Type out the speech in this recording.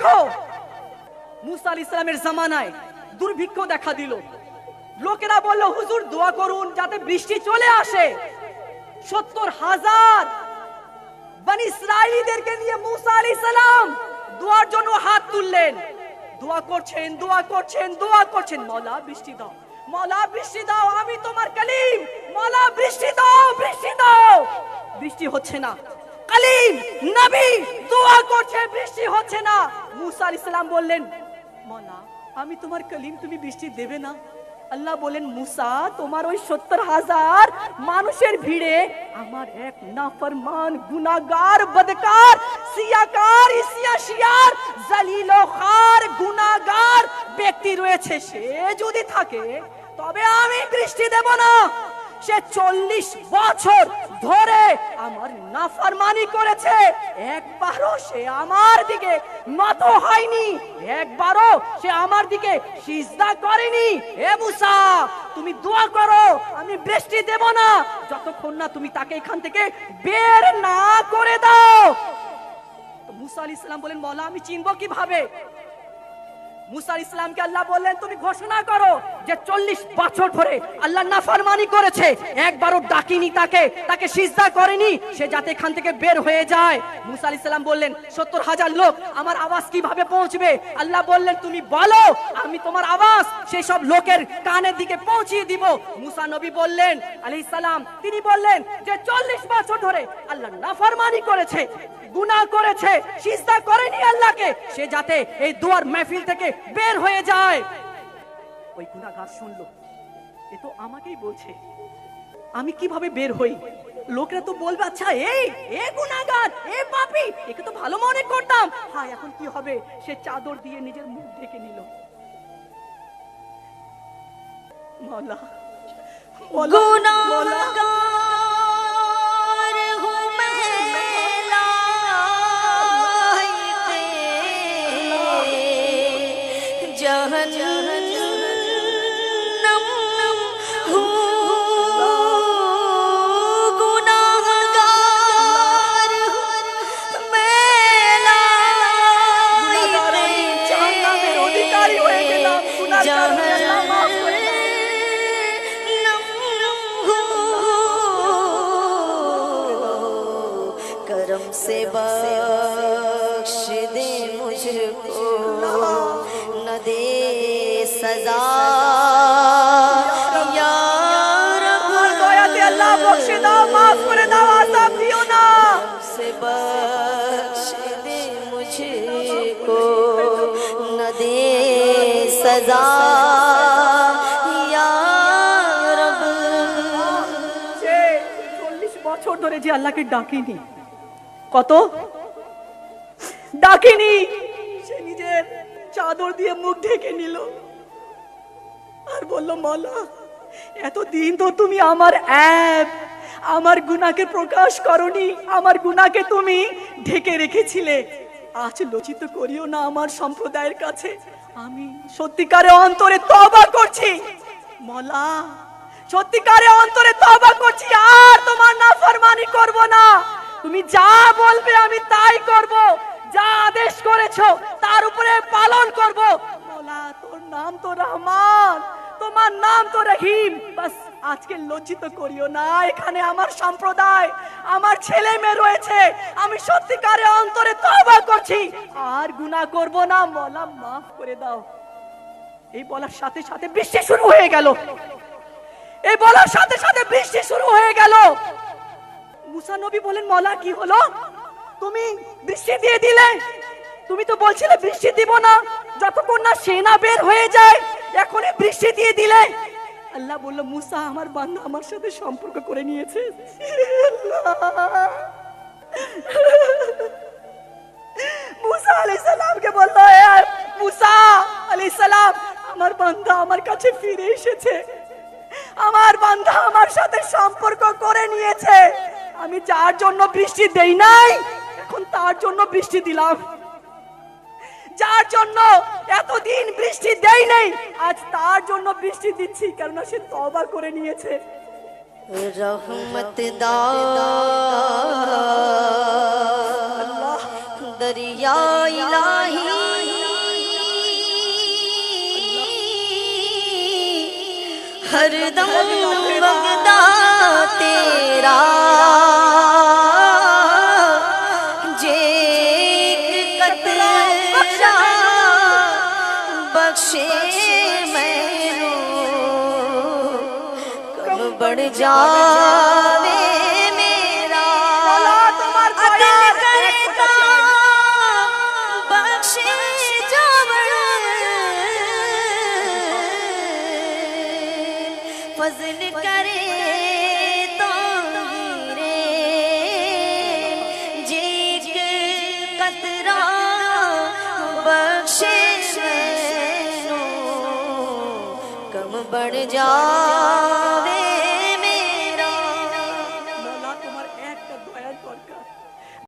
দেখো মুসা আলাইহিস সালামের জামানায় দুর্ভিক্ষ দেখা দিল। লোকেরা বলল হুজুর দোয়া করুন যাতে বৃষ্টি চলে আসে। 70,000 বনি ইসরাঈলীদেরকে নিয়ে মুসা আলাইহিস সালাম দোয়ার জন্য হাত তুললেন। দোয়া করছেন দোয়া করছেন দোয়া করছেন, মওলা বৃষ্টি দাও, মওলা বৃষ্টি দাও, আমি তোমার কালিম, মওলা বৃষ্টি দাও বৃষ্টি দাও। বৃষ্টি হচ্ছে না। কালিম নবী দোয়া করছে, বৃষ্টি হচ্ছে না। মুসা আলাইহিস সালাম বললেন মওলা আমি তোমার কালিম, তুমি বৃষ্টি দেবে না? আল্লাহ বলেন মুসা তোমার ওই 70,000 মানুষের ভিড়ে আমার এক নাফরমান গুনাহগার বদকার সিয়াকার ইসিয়াশিয়ার জালিল ও খার গুনাহগার ব্যক্তি রয়েছে, সে যদি থাকে তবে আমি বৃষ্টি দেব না। সে 40 বছর ধরে আমার নাফরমানি করেছে, একবারও সে আমার দিকে নত হয়নি, একবারও সে আমার দিকে সিজদা করেনি। হে মুসা তুমি দোয়া করো, আমি বৃষ্টি দেব না যতক্ষণ না তুমি তাকে এখান থেকে বের না করে দাও। তো মুসা আলাইহিস সালাম বলেন মওলা আমি চিনবো কিভাবে? মুসা আলাইহিস সালামকে আল্লাহ বললেন তুমি ঘোষণা করো যে 40 বছর ধরে আল্লাহ নাফরমানি করেছে, একবারও ডাকিনি তাকে, তাকে সিজদা করেনি, সে যাতে এখান থেকে বের হয়ে যায়। মুসা আলাইহিস সালাম বললেন 70,000 লোক আমার আওয়াজ কিভাবে পৌঁছবে? আল্লাহ বললেন তুমি বলো, আমি তোমার আওয়াজ সেই সব লোকের কানের দিকে পৌঁছিয়ে দিব। মুসা নবী বললেন আলাইহিস সালাম, তিনি বললেন যে 40 বছর ধরে আল্লাহ নাফরমানি করেছে, গুনাহ করেছে, সিজদা করেনি আল্লাহকে, সে যাতে এই দুয়ার মাহফিল থেকে বের হয়ে যায়। ওই গুনাহগার শুনলো এ তো আমাকেই বলছে, আমি কিভাবে বের হই? লোকেরা তো বলবে আচ্ছা এই গুনাহগার, এ পাপী, একে তো ভালো মনে করতাম, হ্যাঁ এখন কি হবে? সে চাদর দিয়ে নিজের মুখ ঢেকে নিল। মওলা গুনাহগার करम से बख्श दे मुझको, न दे सजा या रब, दया दे अल्लाह बख्श दो, माफ कर दो, आज़ाब दियो ना। से बख्श दे मुझको, न दे सजा या रब। 40 বছর ধরে যে আল্লাহকে ডাকিনি, কত ডাকিনি, সে নিজের চাদর দিয়ে মুখ ঢেকে নিল আর বলল মওলা এতদিন তো তুমি আমার আমার গুনাহকে প্রকাশ করনি, আমার গুনাহকে তুমি ঢেকে রেখেছিলে, আজ লজ্জিত করিও না আমার সম্প্রদায়ের কাছে। আমি সত্যিকারে অন্তরে তওবা করছি মওলা, সত্যিকারে অন্তরে তওবা করছি, আর তোমার নাফরমানি করব না। তুমি যা বলবে আমি তাই করব, যা আদেশ করেছো তার উপরে পালন করব। মওলা তোর নাম তো রহমান, তোমার নাম তো রহিম, বাস আজকে লজ্জিত করিও না। এখানে আমার সম্প্রদায়, আমার ছেলে মেয়ে রয়েছে, আমি সত্যিকারে অন্তরে তওবা করছি, আর গুনাহ করব না, মওলা মাফ করে দাও। এই বলার সাথে সাথে বৃষ্টি শুরু হয়ে গেল, এই বলার সাথে সাথে বৃষ্টি শুরু হয়ে গেল। মুসা নবী বলেন মওলা কি হলো? তুমি বৃষ্টি দিয়ে দিলে, তুমি তো বলছিলে বৃষ্টি দিব না যতক্ষণ না সেনা বের হয়ে যায়, এখনই বৃষ্টি দিয়ে দিলে। আল্লাহ বলল মুসা আমার বান্দা আমার সাথে সম্পর্ক করে নিয়েছে। মুসা আলাইহিস সালামকে বলল মুসা আলাইহিস সালাম আমার বান্দা আমার কাছে ফিরে এসেছে, আমার বান্দা আমার সাথে সম্পর্ক করে নিয়েছে, আমি যার জন্য বৃষ্টি দেই নাই এখন তার জন্য বৃষ্টি দিলাম, যার জন্য এতদিন বৃষ্টি দেই নাই আজ তার জন্য বৃষ্টি দিচ্ছি, কারণ সে তওবা করে নিয়েছে। रहमत दा अल्लाह दरिया इलाही हरदम वगदा तेरा जे कतरा बख्शे मैनू कम बढ़ जावे मेरा दिल करता बख्शे जावण फजल करे तो रे जे कतरा बख्शे मैनू कम बढ़ जा